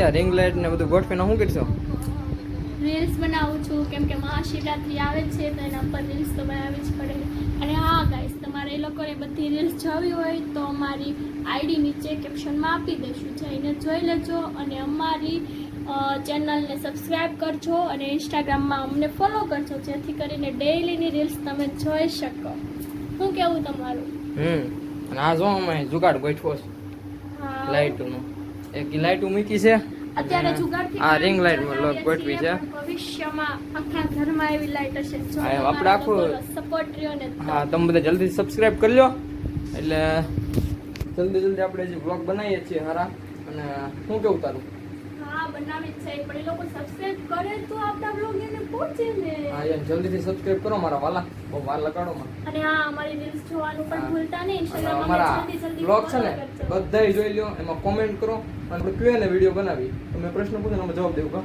યાર ring light ને બધું ગોઠવીને શું કરશો? રીલ્સ બનાવું છું કેમ કે મહાશિવરાત્રી આવે છે તો એના પર રીલ્સ તો બનાવવી જ પડે. અને હા ગાઈસ, તમારે એ લોકોને બધી રીલ્સ જોવી હોય તો અમારી આઈડી નીચે કેપ્શનમાં આપી દઈશું, જઈને જોઈ લેજો. અને અમારી ચેનલને સબસ્ક્રાઈબ કરજો અને ઇન્સ્ટાગ્રામમાં અમને ફોલો કરજો, જેથી કરીને ડેઈલીની રીલ્સ તમે જોઈ શકો. શું કેવું તમારું? અને આ જો અમે જુગાડ ગોઠવો છે હા, લાઇટનો. એક લાઇટ મૂકી છે અત્યારે જુગાડથી આ કામ રિંગ લાઇટ ચલાવીએ ગોઠવી છીએ, છે. પણ ભવિષ્યમાં આખા ઘરમાં એવી લાઇટ હશે. જો હા, આપણે આખું સપોર્ટ રહ્યો ને તો. હા, તમે બધા જલ્દી સબસ્ક્રાઇબ કરી લો એટલે જલ્દી આપણે જે વ્લોગ બનાવીએ છીએ હારા. અને શું કેવું તારું? હા, બનાવી જ છે, પણ એ લોકો સબસ્ક્રાઇબ કરે તો આપણા બ્લોગ એને પહોંચે ને. હા યાર, જલ્દીથી સબસ્ક્રાઇબ કરો મારા વાલા, બહુ વાર લગાડો માં. અને હા, અમારી રીલ્સ જોવાનું પણ ભૂલતા નહીં. અને ઇન્સ્ટાગ્રામ અમારા જલ્દી બ્લોગ છે ને follow કરજો. બધાય જોઈ લો, એમાં કોમેન્ટ કરો અને આપણે Q&A વિડીયો બનાવી. તમે પ્રશ્ન પૂછો ને અમે જવાબ દેવું કા.